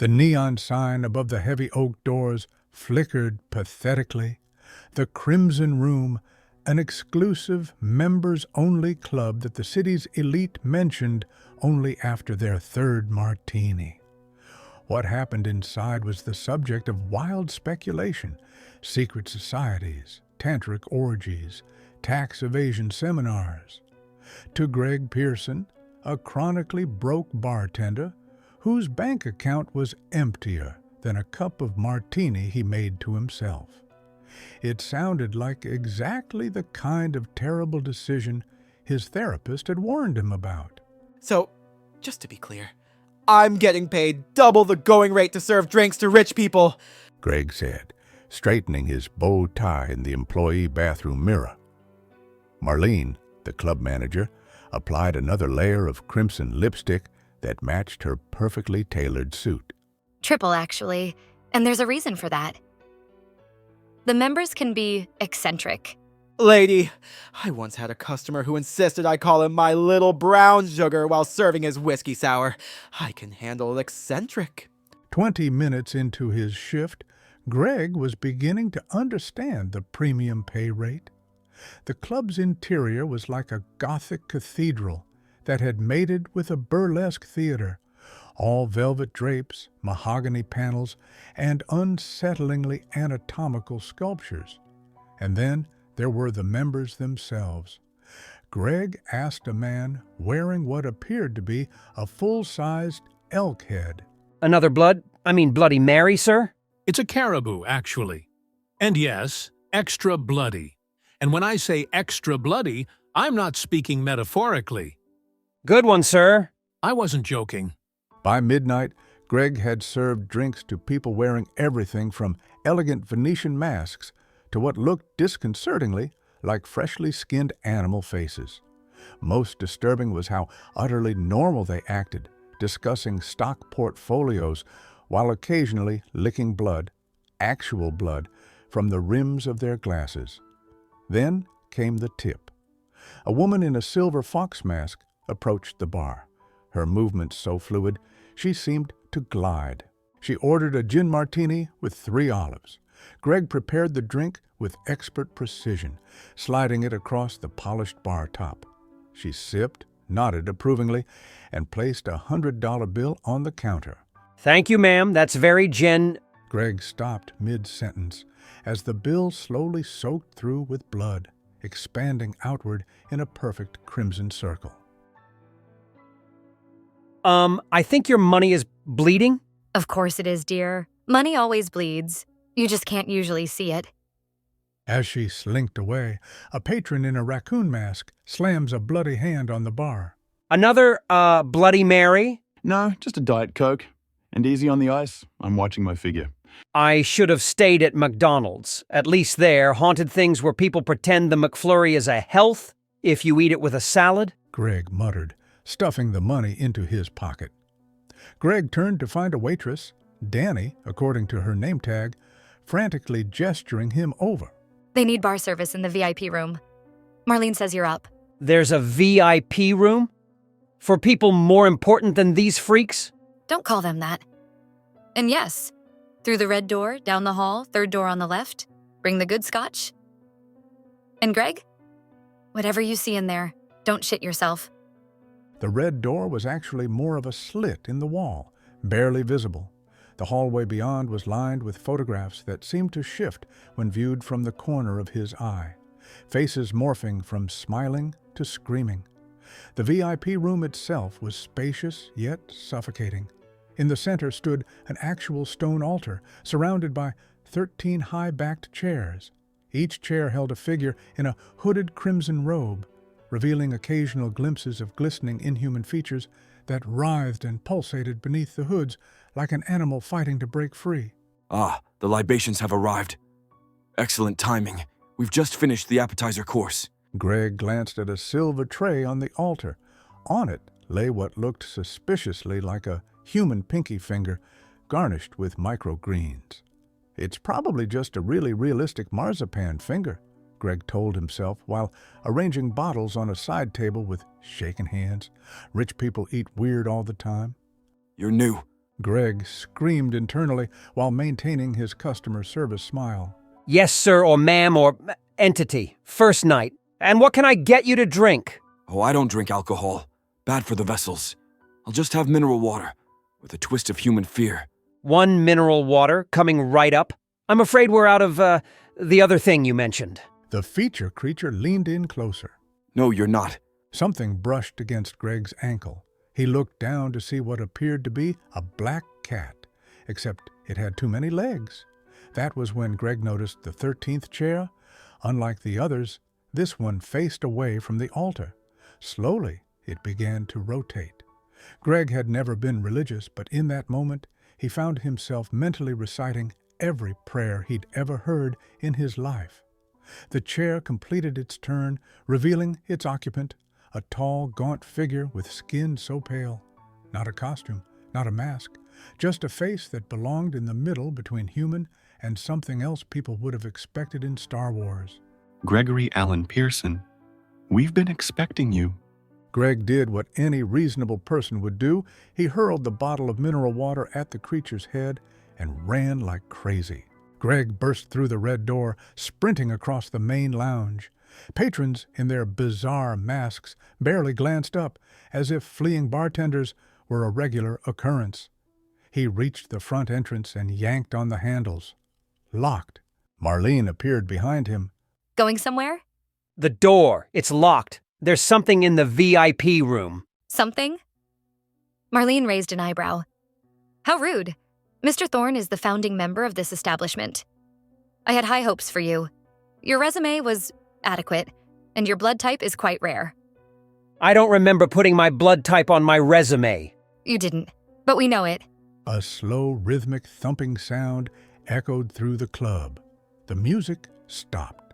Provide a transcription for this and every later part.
The neon sign above the heavy oak doors flickered pathetically. The Crimson Room, an exclusive, members-only club that the city's elite mentioned only after their third martini. What happened inside was the subject of wild speculation: secret societies, tantric orgies, tax evasion seminars. To Greg Pearson, a chronically broke bartender whose bank account was emptier than a cup of martini he made to himself. It sounded like exactly the kind of terrible decision his therapist had warned him about. So, just to be clear, I'm getting paid double the going rate to serve drinks to rich people, Greg said, straightening his bow tie in the employee bathroom mirror. Marlene, the club manager, applied another layer of crimson lipstick that matched her perfectly tailored suit. Triple, actually, and there's a reason for that. The members can be eccentric. Lady, I once had a customer who insisted I call him my little brown sugar while serving his whiskey sour. I can handle eccentric. 20 minutes into his shift, Greg was beginning to understand the premium pay rate. The club's interior was like a Gothic cathedral that had mated with a burlesque theater, all velvet drapes, mahogany panels, and unsettlingly anatomical sculptures. And then there were the members themselves. Greg asked a man wearing what appeared to be a full-sized elk head. Another Bloody Mary, sir? It's a caribou, actually. And yes, extra bloody. And when I say extra bloody, I'm not speaking metaphorically. Good one, sir. I wasn't joking. By midnight, Greg had served drinks to people wearing everything from elegant Venetian masks to what looked disconcertingly like freshly skinned animal faces. Most disturbing was how utterly normal they acted, discussing stock portfolios while occasionally licking blood, actual blood, from the rims of their glasses. Then came the tip. A woman in a silver fox mask approached the bar, her movements so fluid she seemed to glide. She ordered a gin martini with 3 olives. Greg prepared the drink with expert precision, sliding it across the polished bar top. She sipped, nodded approvingly, and placed a $100 bill on the counter. Thank you, ma'am. That's very Greg stopped mid-sentence as the bill slowly soaked through with blood, expanding outward in a perfect crimson circle. I think your money is bleeding? Of course it is, dear. Money always bleeds. You just can't usually see it. As she slinked away, a patron in a raccoon mask slams a bloody hand on the bar. Another, Bloody Mary? No, just a Diet Coke. And easy on the ice. I'm watching my figure. I should have stayed at McDonald's. At least there, haunted things where people pretend the McFlurry is a health if you eat it with a salad. Greg muttered, stuffing the money into his pocket. Greg turned to find a waitress, Danny, according to her name tag, frantically gesturing him over. They need bar service in the VIP room. Marlene says you're up. There's a VIP room? For people more important than these freaks? Don't call them that. And yes, through the red door, down the hall, 3rd door on the left. Bring the good scotch. And Greg, whatever you see in there, don't shit yourself. The red door was actually more of a slit in the wall, barely visible. The hallway beyond was lined with photographs that seemed to shift when viewed from the corner of his eye, faces morphing from smiling to screaming. The VIP room itself was spacious yet suffocating. In the center stood an actual stone altar, surrounded by 13 high-backed chairs. Each chair held a figure in a hooded crimson robe, revealing occasional glimpses of glistening inhuman features that writhed and pulsated beneath the hoods like an animal fighting to break free. Ah, the libations have arrived. Excellent timing. We've just finished the appetizer course. Greg glanced at a silver tray on the altar. On it lay what looked suspiciously like a human pinky finger, garnished with microgreens. It's probably just a really realistic marzipan finger, Greg told himself while arranging bottles on a side table with shaking hands. Rich people eat weird all the time. You're new. Greg screamed internally while maintaining his customer service smile. Yes, sir, or ma'am, or entity. First night. And what can I get you to drink? Oh, I don't drink alcohol. Bad for the vessels. I'll just have mineral water, with a twist of human fear. 1 mineral water, coming right up. I'm afraid we're out of, the other thing you mentioned. The feature creature leaned in closer. No, you're not. Something brushed against Greg's ankle. He looked down to see what appeared to be a black cat, except it had too many legs. That was when Greg noticed the 13th chair. Unlike the others, this one faced away from the altar. Slowly, it began to rotate. Greg had never been religious, but in that moment, he found himself mentally reciting every prayer he'd ever heard in his life. The chair completed its turn, revealing its occupant, a tall, gaunt figure with skin so pale. Not a costume, not a mask, just a face that belonged in the middle between human and something else people would have expected in Star Wars. Gregory Allen Pearson, we've been expecting you. Greg did what any reasonable person would do. He hurled the bottle of mineral water at the creature's head and ran like crazy. Greg burst through the red door, sprinting across the main lounge. Patrons in their bizarre masks barely glanced up, as if fleeing bartenders were a regular occurrence. He reached the front entrance and yanked on the handles. Locked. Marlene appeared behind him. Going somewhere? The door. It's locked. There's something in the VIP room. Something? Marlene raised an eyebrow. How rude. Mr. Thorne is the founding member of this establishment. I had high hopes for you. Your resume was adequate, and your blood type is quite rare. I don't remember putting my blood type on my resume. You didn't, but we know it. A slow, rhythmic thumping sound echoed through the club. The music stopped.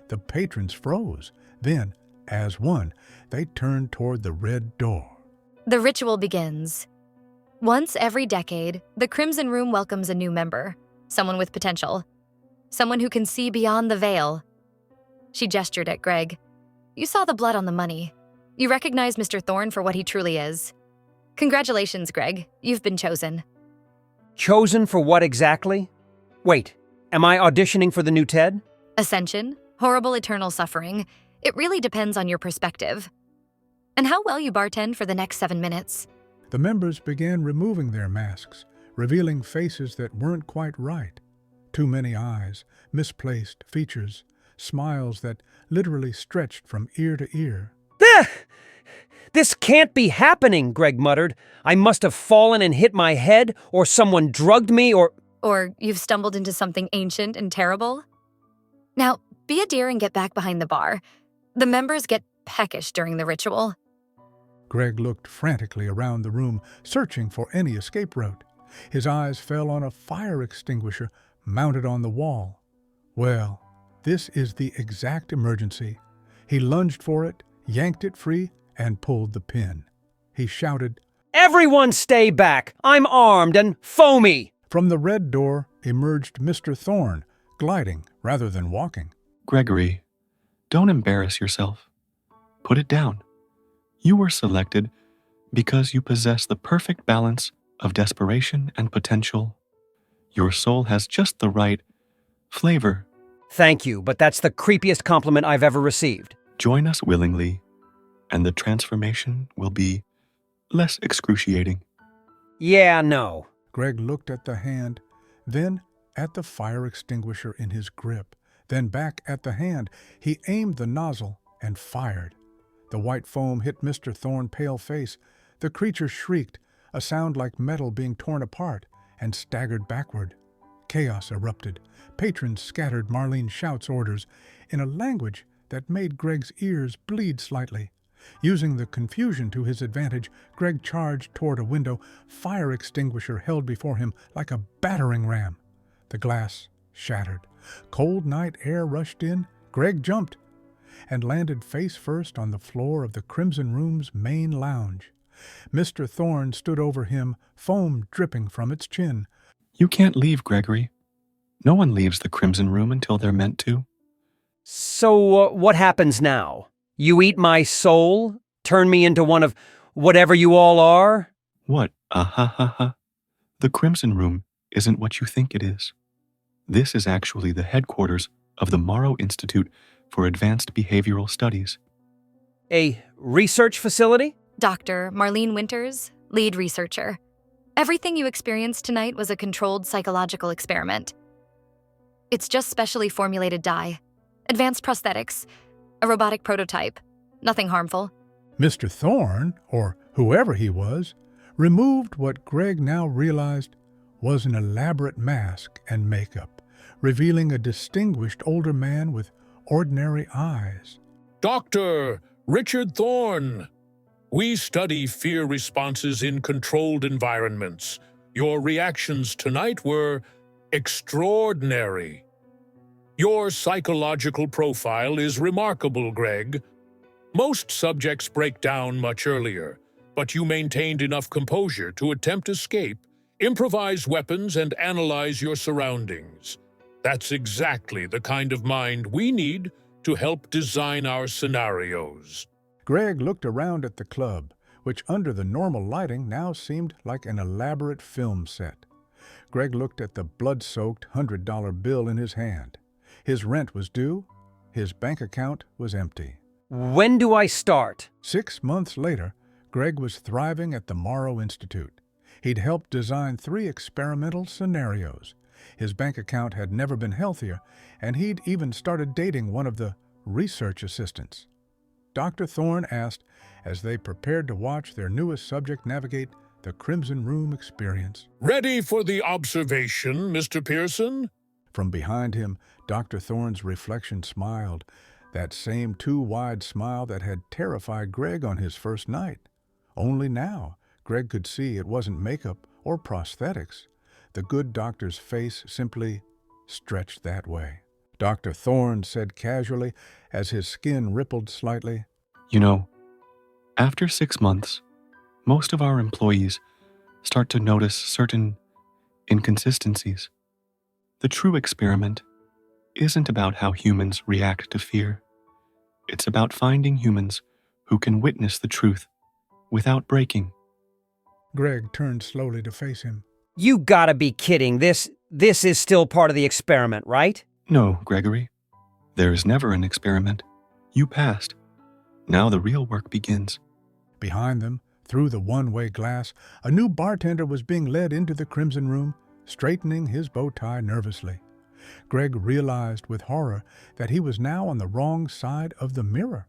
The patrons froze. Then, as one, they turned toward the red door. The ritual begins. Once every decade, the Crimson Room welcomes a new member, someone with potential, someone who can see beyond the veil. She gestured at Greg. You saw the blood on the money. You recognize Mr. Thorne for what he truly is. Congratulations, Greg. You've been chosen. Chosen for what exactly? Wait, am I auditioning for the new Ted? Ascension, horrible eternal suffering. It really depends on your perspective. And how well you bartend for the next 7 minutes. The members began removing their masks, revealing faces that weren't quite right. Too many eyes, misplaced features, smiles that literally stretched from ear to ear. This can't be happening, Greg muttered. I must have fallen and hit my head, or someone drugged me, or you've stumbled into something ancient and terrible. Now, be a dear and get back behind the bar. The members get peckish during the ritual. Greg looked frantically around the room, searching for any escape route. His eyes fell on a fire extinguisher mounted on the wall. Well, this is the exact emergency. He lunged for it, yanked it free, and pulled the pin. He shouted, Everyone stay back! I'm armed and foamy! From the red door emerged Mr. Thorne, gliding rather than walking. Gregory, don't embarrass yourself. Put it down. You were selected because you possess the perfect balance of desperation and potential. Your soul has just the right flavor. Thank you, but that's the creepiest compliment I've ever received. Join us willingly, and the transformation will be less excruciating. Yeah, no. Greg looked at the hand, then at the fire extinguisher in his grip, then back at the hand. He aimed the nozzle and fired. The white foam hit Mr. Thorne's pale face. The creature shrieked, a sound like metal being torn apart, and staggered backward. Chaos erupted. Patrons scattered Marlene's shouts orders in a language that made Greg's ears bleed slightly. Using the confusion to his advantage, Greg charged toward a window, fire extinguisher held before him like a battering ram. The glass shattered. Cold night air rushed in. Greg jumped and landed face first on the floor of the Crimson Room's main lounge. Mr. Thorne stood over him, foam dripping from its chin. You can't leave, Gregory. No one leaves the Crimson Room until they're meant to. So, what happens now? You eat my soul? Turn me into one of whatever you all are? What? Ah ha ha ha. The Crimson Room isn't what you think it is. This is actually the headquarters of the Morrow Institute for Advanced Behavioral Studies. A research facility? Dr. Marlene Winters, lead researcher. Everything you experienced tonight was a controlled psychological experiment. It's just specially formulated dye, advanced prosthetics, a robotic prototype. Nothing harmful. Mr. Thorne, or whoever he was, removed what Greg now realized was an elaborate mask and makeup, revealing a distinguished older man with ordinary eyes. Dr. Richard Thorne. We study fear responses in controlled environments. Your reactions tonight were extraordinary. Your psychological profile is remarkable, Greg. Most subjects break down much earlier, but you maintained enough composure to attempt escape, improvise weapons, and analyze your surroundings. That's exactly the kind of mind we need to help design our scenarios. Greg looked around at the club, which under the normal lighting now seemed like an elaborate film set. Greg looked at the blood-soaked $100 bill in his hand. His rent was due. His bank account was empty. When do I start? 6 months later, Greg was thriving at the Morrow Institute. He'd helped design 3 experimental scenarios. His bank account had never been healthier, and he'd even started dating one of the research assistants. Dr. Thorne asked as they prepared to watch their newest subject navigate the Crimson Room experience. Ready for the observation, Mr. Pearson? From behind him, Dr. Thorne's reflection smiled, that same too wide smile that had terrified Greg on his first night. Only now, Greg could see it wasn't makeup or prosthetics. The good doctor's face simply stretched that way. Dr. Thorne said casually, as his skin rippled slightly, You know, after 6 months, most of our employees start to notice certain inconsistencies. The true experiment isn't about how humans react to fear. It's about finding humans who can witness the truth without breaking. Greg turned slowly to face him. You gotta be kidding. This is still part of the experiment, right? No, Gregory. There is never an experiment. You passed. Now the real work begins. Behind them, through the one-way glass, a new bartender was being led into the Crimson Room, straightening his bow tie nervously. Greg realized with horror that he was now on the wrong side of the mirror.